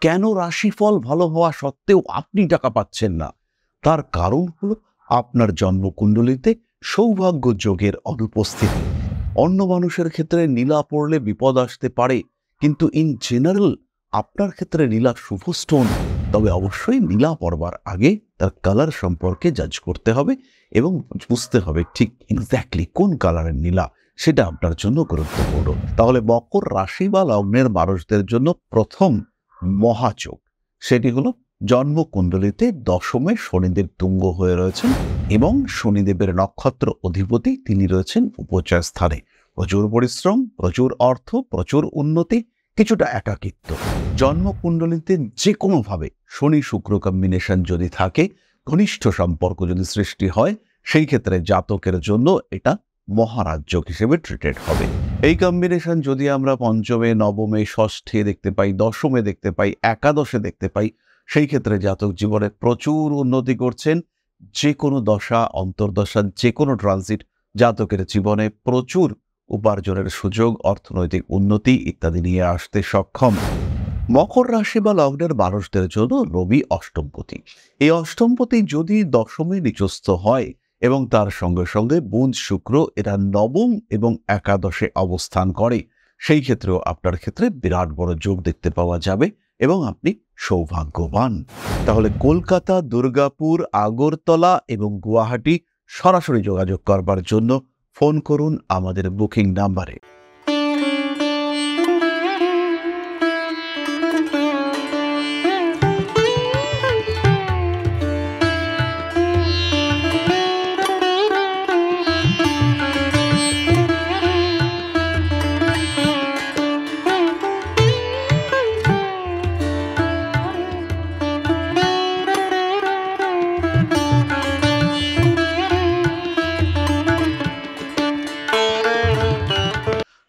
কেন রাশিফল ভালো হওয়া সত্ত্বেও আপনি টাকা পাচ্ছেন না? তার কারণ হলো আপনার জন্মকুণ্ডলিতে সৌভাগ্য যোগের অনুপস্থিতি। অন্য মানুষের ক্ষেত্রে নীলা পড়লে বিপদ আসতে পারে, কিন্তু ইন জেনারেল আপনার ক্ষেত্রে নীলা শুভ স্টোন। তবে অবশ্যই নীলা পড়বার আগে তার কালার সম্পর্কে জাজ করতে হবে এবং বুঝতে হবে ঠিক এক্স্যাক্টলি কোন কালারের নীলা, সেটা আপনার জন্য গুরুত্বপূর্ণ। তাহলে মকর রাশি বা লগ্নের মানুষদের জন্য প্রথম মহাযোগ সেটি হলো জন্মকুণ্ডলিতে দশমে শনিদেব তুঙ্গ হয়ে রয়েছেন এবং শনিদেবের নক্ষত্র অধিপতি তিনি রয়েছেন উপচয় স্থানে। প্রচুর পরিশ্রম, প্রচুর অর্থ, প্রচুর উন্নতি, কিছুটা একাকিত্ব। জন্মকুণ্ডলিতে যে কোনোভাবে শনি শুক্র কম্বিনেশন যদি থাকে, ঘনিষ্ঠ সম্পর্ক যদি সৃষ্টি হয়, সেই ক্ষেত্রে জাতকের জন্য এটা মহারাজযোগ হিসেবে ট্রিটেড হবে। এই কম্বিনেশন যদি আমরা পঞ্চমে, নবমে, ষষ্ঠে দেখতে পাই, দশমে দেখতে পাই, একাদশে দেখতে পাই, সেই ক্ষেত্রে জাতক জীবনে প্রচুর উন্নতি করছেন। যে কোনো দশা অন্তর্দশা, যে কোনো ট্রানজিট জাতকের জীবনে প্রচুর উপার্জনের সুযোগ, অর্থনৈতিক উন্নতি ইত্যাদি নিয়ে আসতে সক্ষম। মকর রাশি বা লগ্নের মানুষদের জন্য রবি অষ্টমপতি। এই অষ্টমপতি যদি দশমে নিচস্থ হয় এবং তার সঙ্গে সঙ্গে বুধ শুক্র এরা নবম এবং একাদশে অবস্থান করে, সেই ক্ষেত্রেও আপনার ক্ষেত্রে বিরাট বড় যোগ দেখতে পাওয়া যাবে এবং আপনি সৌভাগ্যবান। তাহলে কলকাতা, দুর্গাপুর, আগরতলা এবং গুয়াহাটি সরাসরি যোগাযোগ করবার জন্য ফোন করুন আমাদের বুকিং নাম্বারে।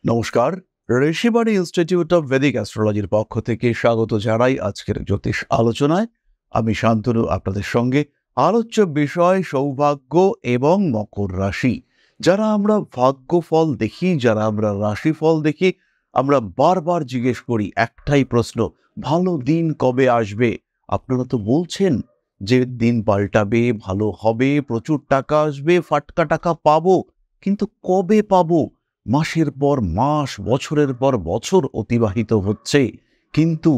নমস্কার, ঋষিবাণী ইনস্টিটিউট অফ ভেদিক অ্যাস্ট্রোলজির পক্ষ থেকে স্বাগত জানাই আজকের জ্যোতিষ আলোচনায়। আমি শান্তনু আপনাদের সঙ্গে। আলোচ্য বিষয় সৌভাগ্য এবং মকর রাশি। যারা আমরা ভাগ্যফল দেখি, যারা আমরা রাশিফল দেখি, আমরা বারবার জিজ্ঞেস করি একটাই প্রশ্ন, ভালো দিন কবে আসবে? আপনারা তো বলছেন যে দিন পাল্টাবে, ভালো হবে, প্রচুর টাকা আসবে, ফাটকা টাকা পাবো, কিন্তু কবে পাবো? মাসের পর মাস, বছরের পর বছর অতিবাহিত হচ্ছে, কিন্তু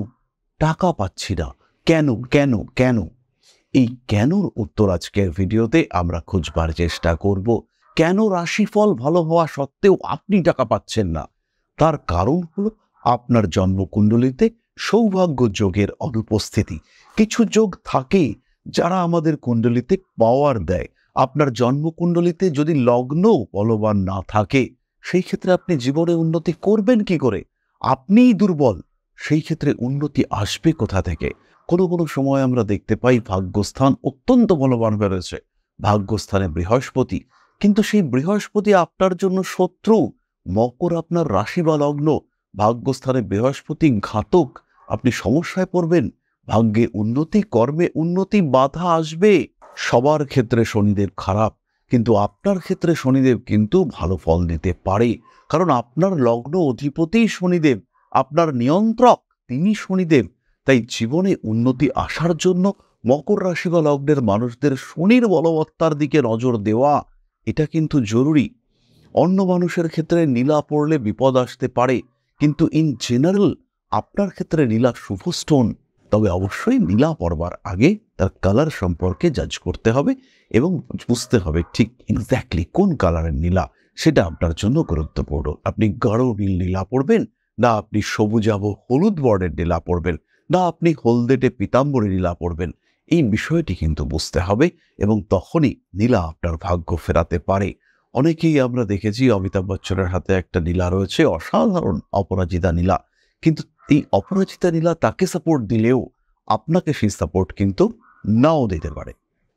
টাকা পাচ্ছি না। কেন কেন কেন? এই কেনর উত্তর আজকের ভিডিওতে আমরা খুঁজবার চেষ্টা করব। কেন রাশিফল ভালো হওয়া সত্ত্বেও আপনি টাকা পাচ্ছেন না? তার কারণ হলো আপনার জন্মকুণ্ডলিতে সৌভাগ্য যোগের অনুপস্থিতি। কিছু যোগ থাকে যারা আমাদের কুণ্ডলিতে পাওয়ার দেয়। আপনার জন্মকুণ্ডলিতে যদি লগ্ন বলবান না থাকে, সেই ক্ষেত্রে আপনি জীবনে উন্নতি করবেন কি করে? আপনিই দুর্বল, সেই ক্ষেত্রে উন্নতি আসবে কোথা থেকে? কোনো কোনো সময় আমরা দেখতে পাই ভাগ্যস্থান অত্যন্ত বলবান হয়ে রয়েছে, ভাগ্যস্থানে বৃহস্পতি, কিন্তু সেই বৃহস্পতি আপনার জন্য শত্রু। মকর আপনার রাশি বা লগ্ন, ভাগ্যস্থানে বৃহস্পতি ঘাতক, আপনি সমস্যায় পড়বেন। ভাগ্যে উন্নতি, কর্মে উন্নতি, বাধা আসবে। সবার ক্ষেত্রে শনিদেব খারাপ, কিন্তু আপনার ক্ষেত্রে শনিদেব কিন্তু ভালো ফল দিতে পারে, কারণ আপনার লগ্ন অধিপতি শনিদেব, আপনার নিয়ন্ত্রক তিনি শনিদেব। তাই জীবনে উন্নতি আসার জন্য মকর রাশি বা লগ্নের মানুষদের শনির বলবত্তার দিকে নজর দেওয়া এটা কিন্তু জরুরি। অন্য মানুষের ক্ষেত্রে নীলা পড়লে বিপদ আসতে পারে, কিন্তু ইন জেনারেল আপনার ক্ষেত্রে নীলা শুভ স্টোন। তবে অবশ্যই নীলা পড়বার আগে তার কালার সম্পর্কে জাজ করতে হবে এবং বুঝতে হবে ঠিক এক্স্যাক্টলি কোন কালারের নীলা, সেটা আপনার জন্য গুরুত্বপূর্ণ। আপনি গাঢ় নীল নীলা পড়বেন, না আপনি সবুজাভ হলুদ বর্ণের নীলা পড়বেন, না আপনি হলদেটে পিতাম্বরী নীলা পড়বেন, এই বিষয়টি কিন্তু বুঝতে হবে এবং তখনই নীলা আপনার ভাগ্য ফেরাতে পারে। অনেকেই আমরা দেখেছি অমিতাভ বচ্চনের হাতে একটা নীলা রয়েছে, অসাধারণ অপরাজিতা নীলা, কিন্তু এই অপরাজিতা নীলা তাকে সাপোর্ট দিলেও আপনাকে সেই সাপোর্ট কিন্তু নাও দিতে পারে।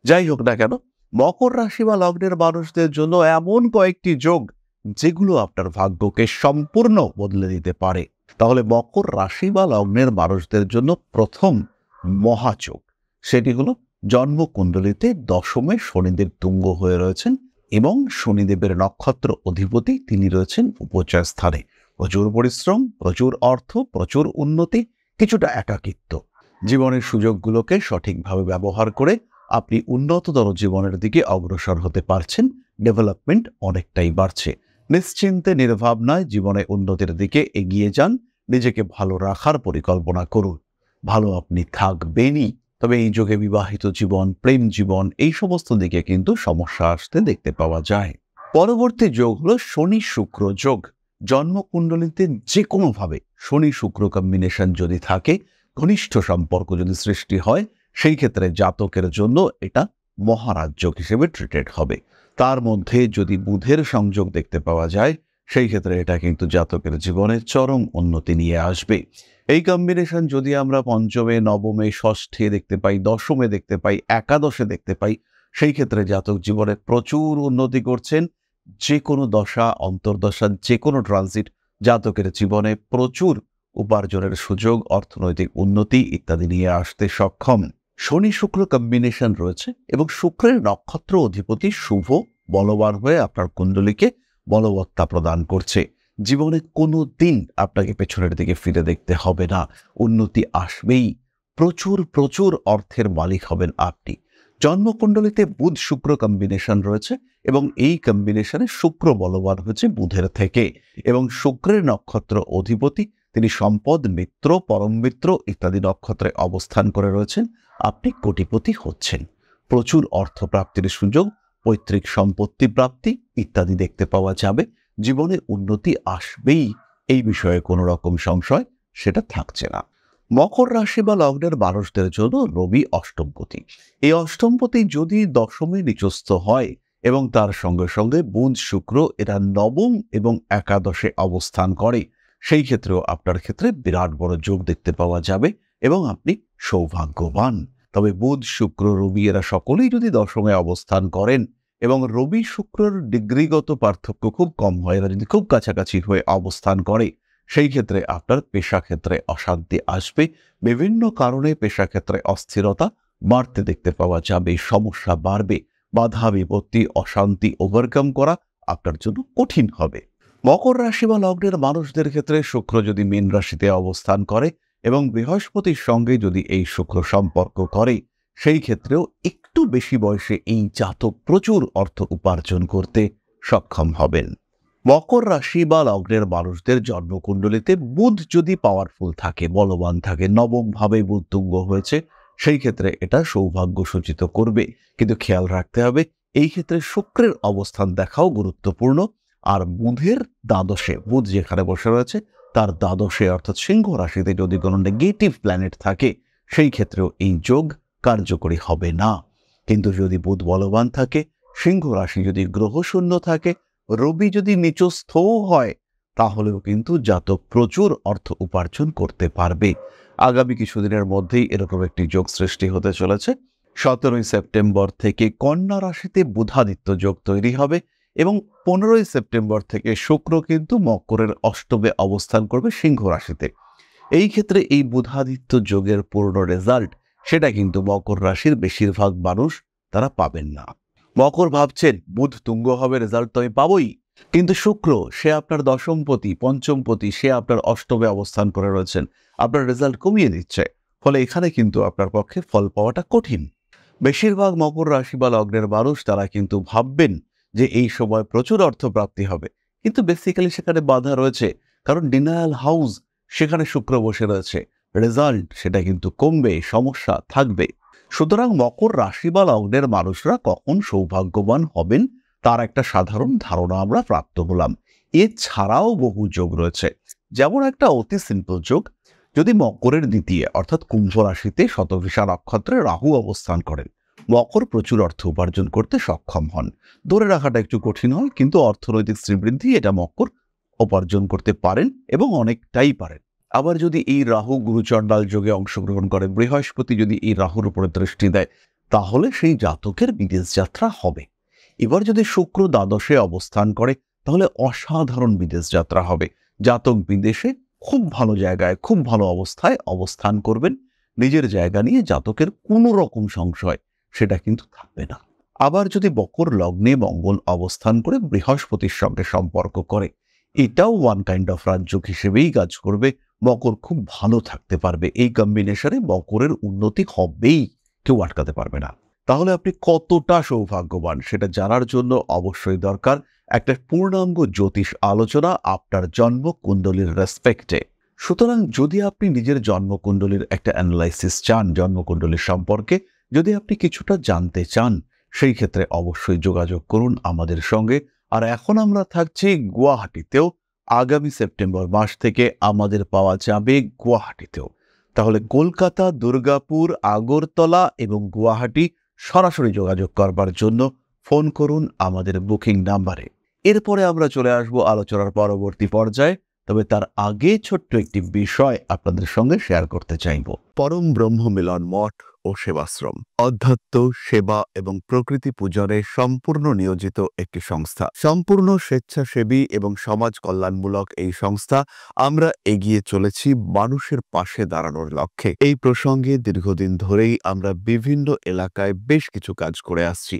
যাই হোক না কেন, মকর রাশি বা লগ্নের মানুষদের জন্য এমন কয়েকটি যোগ যেগুলো আপনার ভাগ্যকে সম্পূর্ণ বদলে দিতে পারে। তাহলে মকর রাশি বা লগ্নের মানুষদের জন্য প্রথম মহাযোগ সেটি হলো জন্মকুণ্ডলিতে দশমে শনিদেব তুঙ্গ হয়ে রয়েছেন এবং শনিদেবের নক্ষত্র অধিপতি তিনি রয়েছেন উপচয় স্থানে। প্রচুর পরিশ্রম, প্রচুর অর্থ, প্রচুর উন্নতি, কিছুটা একাকিত্ব। জীবনের সুযোগগুলোকে সঠিকভাবে ব্যবহার করে আপনি উন্নততর জীবনের দিকে অগ্রসর হতে পারছেন, ডেভেলপমেন্ট অনেকটাই বাড়ছে। নিশ্চিন্তে নির্ভাবনায় জীবনে উন্নতির দিকে এগিয়ে যান, নিজেকে ভালো রাখার পরিকল্পনা করুন। ভালো আপনি থাকবেনই, তবে এই যুগে বিবাহিত জীবন, প্রেম জীবন এই সমস্ত দিকে কিন্তু সমস্যা আসতে দেখতে পাওয়া যায়। পরবর্তী যোগ হলো শনি শুক্র যোগ। জন্মকুণ্ডলিতে যে কোনোভাবে শনি শুক্র কম্বিনেশন যদি থাকে, ঘনিষ্ঠ সম্পর্ক যদি সৃষ্টি হয়, সেই ক্ষেত্রে জাতকের জন্য এটা মহারাজ যোগ হিসেবে ট্রিটেড হবে। তার মধ্যে যদি বুধের সংযোগ দেখতে পাওয়া যায়, সেই ক্ষেত্রে এটা কিন্তু জাতকের জীবনে চরম উন্নতি নিয়ে আসবে। এই কম্বিনেশন যদি আমরা পঞ্চমে, নবমে, ষষ্ঠে দেখতে পাই, দশমে দেখতে পাই, একাদশে দেখতে পাই, সেই ক্ষেত্রে জাতক জীবনে প্রচুর উন্নতি করছেন। যে কোনো দশা, অন্তর্দশা, যে কোনো ট্রানজিট জাতকের জীবনে প্রচুর উপার্জনের সুযোগ, অর্থনৈতিক উন্নতি ইত্যাদি নিয়ে আসতে সক্ষম। শনি শুক্র কম্বিনেশন রয়েছে এবং শুক্রের নক্ষত্র অধিপতি শুভ বলবান হয়ে আপনার কুণ্ডলীকে বলবত্তা প্রদান করছে। জীবনে কোনো দিন আপনাকে পেছনের দিকে ফিরে দেখতে হবে না, উন্নতি আসবেই। প্রচুর প্রচুর অর্থের মালিক হবেন আপনি। জন্মকুণ্ডলিতে বুধ শুক্র কম্বিনেশন রয়েছে এবং এই কম্বিনেশনে শুক্র বলবান হচ্ছে বুধের থেকে, এবং শুক্রের নক্ষত্র অধিপতি তিনি সম্পদ, মিত্র, পরম মিত্র ইত্যাদি নক্ষত্রে অবস্থান করে রয়েছেন। আপনি কোটিপতি হচ্ছেন, প্রচুর অর্থপ্রাপ্তির সুযোগ, পৈতৃক সম্পত্তি প্রাপ্তি ইত্যাদি দেখতে পাওয়া যাবে। জীবনে উন্নতি আসবেই, এই বিষয়ে কোনো রকম সংশয় সেটা থাকছে না। মকর রাশি বা লগ্নের মানুষদের জন্য রবি অষ্টমপতি। এই অষ্টমপতি যদি দশমে নিচস্থ হয় এবং তার সঙ্গে সঙ্গে বুধ শুক্র এরা নবম এবং একাদশে অবস্থান করে, সেই ক্ষেত্রেও আপনার ক্ষেত্রে বিরাট বড় যোগ দেখতে পাওয়া যাবে এবং আপনি সৌভাগ্যবান। তবে বুধ শুক্র রবি এরা সকলেই যদি দশমে অবস্থান করেন এবং রবি শুক্রর ডিগ্রিগত পার্থক্য খুব কম হয়, এরা যদি খুব কাছাকাছি হয়ে অবস্থান করে, সেই ক্ষেত্রে আপনার পেশা ক্ষেত্রে অশান্তি আসবে। বিভিন্ন কারণে পেশা ক্ষেত্রে অস্থিরতা বাড়তে দেখতে পাওয়া যাবে, সমস্যা বাড়বে, বাধা বিপত্তি অশান্তি ওভারকাম করা আপনার জন্য কঠিন হবে। মকর রাশি বা লগ্নের মানুষদের ক্ষেত্রে শুক্র যদি মীন রাশিতে অবস্থান করে এবং বৃহস্পতির সঙ্গে যদি এই শুক্র সম্পর্ক করে, সেই ক্ষেত্রেও একটু বেশি বয়সে এই জাতক প্রচুর অর্থ উপার্জন করতে সক্ষম হবেন। মকর রাশি বা লগ্নের মানুষদের জন্মকুণ্ডলিতে বুধ যদি পাওয়ারফুল থাকে, বলবান থাকে, নবম ভাবে বুধ তুঙ্গ হয়েছে, সেই ক্ষেত্রে এটা সৌভাগ্য সূচিত করবে। কিন্তু খেয়াল রাখতে হবে, এই ক্ষেত্রে শুক্রের অবস্থান দেখাও গুরুত্বপূর্ণ। আর বুধের দ্বাদশে, বুধ যেখানে বসে রয়েছে তার দ্বাদশে অর্থাৎ সিংহ রাশিতে যদি কোনো নেগেটিভ প্ল্যানেট থাকে, সেই ক্ষেত্রেও এই যোগ কার্যকরী হবে না। কিন্তু যদি বুধ বলবান থাকে, সিংহ রাশি যদি গ্রহশূন্য থাকে, রবি যদি নিচস্থও হয়, তাহলেও কিন্তু জাতক প্রচুর অর্থ উপার্জন করতে পারবে। আগামী কিছুদিনের মধ্যেই এরকম একটি যোগ সৃষ্টি হতে চলেছে। 17ই সেপ্টেম্বর থেকে কন্যা রাশিতে বুধাদিত্য যোগ তৈরি হবে এবং 15ই সেপ্টেম্বর থেকে শুক্র কিন্তু মকরের অষ্টমে অবস্থান করবে সিংহ রাশিতে। এই ক্ষেত্রে এই বুধাদিত্য যোগের পূর্ণ রেজাল্ট সেটা কিন্তু মকর রাশির বেশিরভাগ মানুষ তারা পাবেন না। মকর ভাবছেন বুধ তুঙ্গ হবে, রেজাল্ট তো আমি পাবই, কিন্তু শুক্র সে আপনার দশমপতি, পঞ্চমপতি, সে আপনার অষ্টমে অবস্থান করে রয়েছেন, আপনার রেজাল্ট কমিয়ে দিচ্ছে। ফলে এখানে কিন্তু আপনার পক্ষে ফল পাওয়াটা কঠিন। বেশিরভাগ মকর রাশি বা লগ্নের মানুষ তারা কিন্তু ভাববেন যে এই সময় প্রচুর অর্থপ্রাপ্তি হবে, কিন্তু বেসিক্যালি সেখানে বাধা রয়েছে, কারণ ডিনায়াল হাউস সেখানে শুক্র বসে রয়েছে, রেজাল্ট সেটা কিন্তু কমবে, সমস্যা থাকবে। সুতরাং মকর রাশি বা লগ্নের মানুষরা কখন সৌভাগ্যবান হবেন তার একটা সাধারণ ধারণা আমরা প্রাপ্ত হলাম। এছাড়াও বহু যোগ রয়েছে, যেমন একটা অতি সিম্পল যোগ, যদি মকরের দ্বিতীয় অর্থাৎ কুম্ভ রাশিতে শতভিষা নক্ষত্রে রাহু অবস্থান করেন, মকর প্রচুর অর্থ উপার্জন করতে সক্ষম হন। ধরে রাখাটা একটু কঠিন হয়, কিন্তু অর্থনৈতিক শ্রীবৃদ্ধি এটা মকর উপার্জন করতে পারেন এবং অনেকটাই পারেন। আবার যদি এই রাহু গুরুচণ্ডাল যোগে অংশগ্রহণ করে, বৃহস্পতি যদি এই রাহুর উপরে দৃষ্টি দেয়, তাহলে সেই জাতকের বিদেশ যাত্রা হবে। এবার যদি শুক্র দ্বাদশে অবস্থান করে, তাহলে অসাধারণ বিদেশ যাত্রা হবে। জাতক বিদেশে খুব ভালো জায়গায়, খুব ভালো অবস্থায় অবস্থান করবেন। নিজের জায়গা নিয়ে জাতকের কোনো রকম সংশয় সেটা কিন্তু থাকবে না। আবার যদি মকর লগ্নে মঙ্গল অবস্থান করে বৃহস্পতির সঙ্গে সম্পর্ক করে, এটাও ওয়ান কাইন্ড অফ রাজযোগ হিসেবেই কাজ করবে। মকর খুব ভালো থাকতে পারবে। এই কম্বিনেশনে মকরের উন্নতি হবেই, কেউ আটকাতে পারবে না। তাহলে আপনি কতটা সৌভাগ্যবান সেটা জানার জন্য অবশ্যই দরকার একটা পূর্ণাঙ্গ জ্যোতিষ আলোচনা আপনার জন্মকুণ্ডলীর রেসপেক্টে। সুতরাং যদি আপনি নিজের জন্মকুণ্ডলীর একটা অ্যানালাইসিস চান, জন্মকুণ্ডলীর সম্পর্কে যদি আপনি কিছুটা জানতে চান, সেই ক্ষেত্রে অবশ্যই যোগাযোগ করুন আমাদের সঙ্গে। আর এখন আমরা থাকছি গুয়াহাটিতেও। আগামী সেপ্টেম্বর মাস থেকে আমাদের পাওয়া যাবে গুয়াহাটিতেও। তাহলে কলকাতা, দুর্গাপুর, আগরতলা এবং গুয়াহাটি সরাসরি যোগাযোগ করবার জন্য ফোন করুন আমাদের বুকিং নাম্বারে। এরপরে আমরা চলে আসব আলোচনার পরবর্তী পর্যায়ে, তবে তার আগে ছোট্ট একটি বিষয় আপনাদের সঙ্গে শেয়ার করতে চাইব। পরম ব্রহ্ম মিলন মঠ ও সেবাশ্রম অধ্যাত্ম, সেবা এবং প্রকৃতি পূজনে সম্পূর্ণ নিয়োজিত একটি সংস্থা। সম্পূর্ণ স্বেচ্ছাসেবী এবং সমাজ কল্যাণমূলক এই সংস্থা আমরা এগিয়ে চলেছি মানুষের পাশে দাঁড়ানোর লক্ষ্যে। এই প্রসঙ্গে দীর্ঘদিন ধরেই আমরা বিভিন্ন এলাকায় বেশ কিছু কাজ করে আসছি।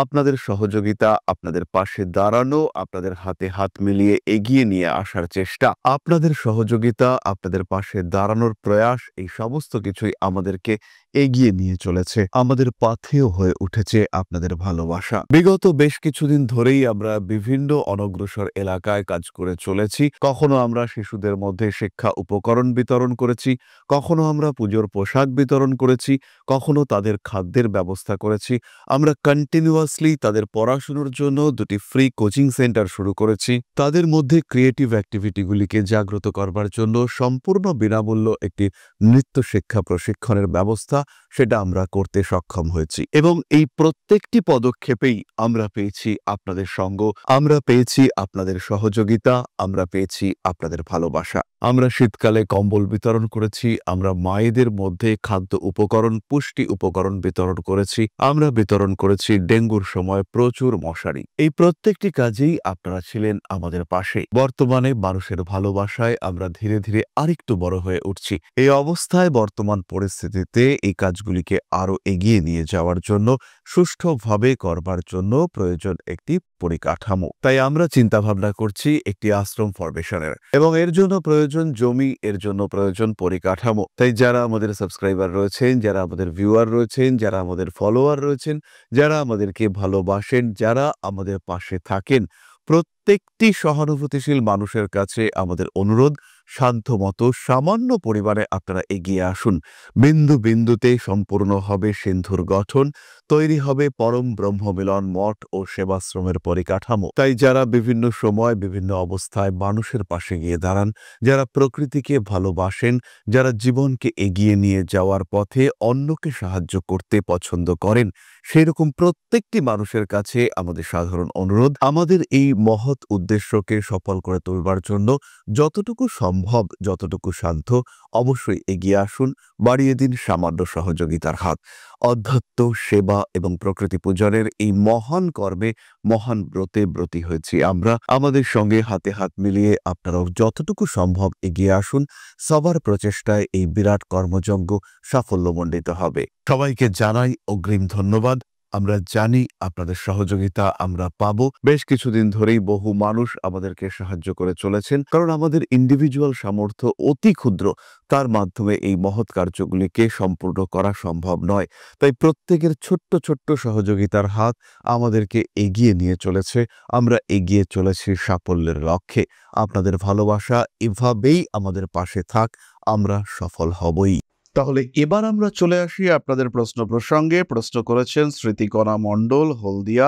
আপনাদের সহযোগিতা, আপনাদের পাশে দাঁড়ানো, আপনাদের হাতে হাত মিলিয়ে এগিয়ে নিয়ে আসার চেষ্টা, আপনাদের সহযোগিতা, আপনাদের পাশে দাঁড়ানোর প্রয়াস, এই সমস্ত কিছুই আমাদেরকে এগিয়ে নিয়ে চলেছে। আমাদের পাথেয় হয়ে উঠেছে আপনাদের ভালোবাসা। বিগত বেশ কিছুদিন ধরেই আমরা বিভিন্ন অনগ্রসর এলাকায় কাজ করে চলেছি। কখনো আমরা শিশুদের মধ্যে শিক্ষা উপকরণ বিতরণ করেছি, কখনো আমরা পুজোর পোশাক বিতরণ করেছি, কখনো তাদের খাদ্যের ব্যবস্থা করেছি। আমরা কন্টিনিউয়াসলি তাদের পড়াশুনোর জন্য 2টি ফ্রি কোচিং সেন্টার শুরু করেছি। তাদের মধ্যে ক্রিয়েটিভ অ্যাক্টিভিটিগুলিকে জাগ্রত করবার জন্য সম্পূর্ণ বিনামূল্য একটি নৃত্য শিক্ষা প্রশিক্ষণের ব্যবস্থা সেটা আমরা করতে সক্ষম হয়েছি। এবং এই প্রত্যেকটি পদক্ষেপেই আমরা পেয়েছি আপনাদের সঙ্গ, আমরা পেয়েছি আপনাদের সহযোগিতা, আমরা পেয়েছি আপনাদের ভালোবাসা। আমরা শীতকালে কম্বল বিতরণ করেছি, আমরা মায়েদের মধ্যে খাদ্য উপকরণ, পুষ্টি উপকরণ বিতরণ করেছি, আমরা বিতরণ করেছি ডেঙ্গুর সময় প্রচুর মশারি। এই প্রত্যেকটি কাজেই আপনারা ছিলেন আমাদের পাশে। বর্তমানে মানুষের ভালোবাসায় আমরা ধীরে ধীরে আরেকটু বড় হয়ে উঠছি। এই অবস্থায় বর্তমান পরিস্থিতিতে এই কাজগুলিকে আরো এগিয়ে নিয়ে যাওয়ার জন্য, সুষ্ঠুভাবে করবার জন্য প্রয়োজন একটি পরিকাঠামো। তাই আমরা চিন্তাভাবনা করছি একটি আশ্রম ফরমেশনের, এবং এর জন্য প্রয়োজন জমি, এর জন্য প্রয়োজন পরিকাঠামো। তাই যারা আমাদের সাবস্ক্রাইবার রয়েছেন, যারা আমাদের ভিউয়ার রয়েছেন, যারা আমাদের ফলোয়ার রয়েছেন, যারা আমাদেরকে ভালোবাসেন, যারা আমাদের পাশে থাকেন, প্রত্যেকটি সহানুভূতিশীল মানুষের কাছে আমাদের অনুরোধ, সাধ্যমতো সামান্য পরিমাণে আপনারা এগিয়ে আসুন। বিন্দু বিন্দুতে সম্পূর্ণ হবে সিন্ধুর গঠন, তৈরি হবে পরম ব্রহ্মমিলন মঠ ও সেবাশ্রমের পরিকাঠামো। তাই যারা বিভিন্ন সময় বিভিন্ন অবস্থায় মানুষের পাশে গিয়ে দাঁড়ান, যারা প্রকৃতিকে ভালোবাসেন, যারা জীবনকে এগিয়ে নিয়ে যাওয়ার পথে অন্যকে সাহায্য করতে পছন্দ করেন, সেরকম প্রত্যেকটি মানুষের কাছে আমাদের সাধারণ অনুরোধ, আমাদের এই মহৎ উদ্দেশ্যকে সফল করে তুলবার জন্য যতটুকু সম্ভব, যতটুকু সাধ্য, অবশ্যই এগিয়ে আসুন, বাড়িয়ে দিন সামান্য সহযোগিতার হাত। অধ্যাত্ম, সেবা এবং প্রকৃতি পূজনের এই মহান কর্মে, মহান ব্রতে ব্রতী হয়েছি আমরা। আমাদের সঙ্গে হাতে হাত মিলিয়ে আপনারাও যতটুকু সম্ভব এগিয়ে আসুন। সবার প্রচেষ্টায় এই বিরাট কর্মযজ্ঞ সাফল্যমণ্ডিত হবে। সবাইকে জানাই অগ্রিম ধন্যবাদ। আমরা জানি আপনাদের সহযোগিতা আমরা পাবো। বেশ কিছুদিন ধরেই বহু মানুষ আমাদেরকে সাহায্য করে চলেছেন, কারণ আমাদের ইন্ডিভিজুয়াল সামর্থ্য অতি ক্ষুদ্র, তার মাধ্যমে এই মহৎ কার্যগুলিকে সম্পূর্ণ করা সম্ভব নয়। তাই প্রত্যেকের ছোট্ট ছোট্ট সহযোগিতার হাত আমাদেরকে এগিয়ে নিয়ে চলেছে। আমরা এগিয়ে চলেছি সাফল্যের লক্ষ্যে। আপনাদের ভালোবাসা এভাবেই আমাদের পাশে থাক, আমরা সফল হবই। তাহলে এবার আমরা চলে আসি আপনাদের প্রশ্ন প্রসঙ্গে। প্রশ্ন করেছেন Smritikana Mondal, Haldia,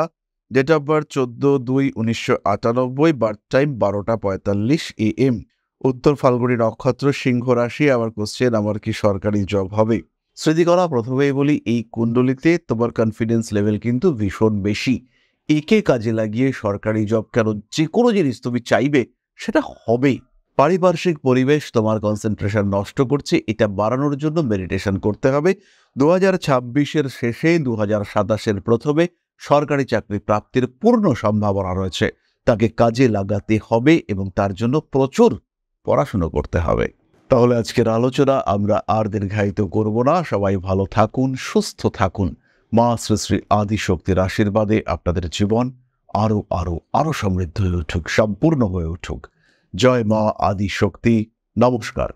date of birth 14/2/1998, birth time 12টা 45 AM, উত্তর ফাল্গুনী নক্ষত্র, সিংহ রাশি। আবার কোশ্চেন, আমার কি সরকারি জব হবে? স্মৃতিকণা, প্রথমেই বলি, এই কুণ্ডলিতে তোমার কনফিডেন্স লেভেল কিন্তু ভীষণ বেশি। একে কাজে লাগিয়ে সরকারি জব কেন, যে কোনো জিনিস তুমি চাইবে সেটা হবেই। পারিপার্শ্বিক পরিবেশ তোমার কনসেন্ট্রেশন নষ্ট করছে, এটা বাড়ানোর জন্য মেডিটেশন করতে হবে। 2026-এর শেষে 2027-এর প্রথমে সরকারি চাকরি প্রাপ্তির পূর্ণ সম্ভাবনা রয়েছে। তাকে কাজে লাগাতে হবে এবং তার জন্য প্রচুর পড়াশুনো করতে হবে। তাহলে আজকের আলোচনা আমরা আর দীর্ঘায়িত করব না। সবাই ভালো থাকুন, সুস্থ থাকুন। মা শ্রী শ্রী আদিশক্তির আশীর্বাদে আপনাদের জীবন আরো আরো আরো সমৃদ্ধ হয়ে উঠুক, সম্পূর্ণ হয়ে উঠুক। জয় মা আদিশক্তি। নমস্কার।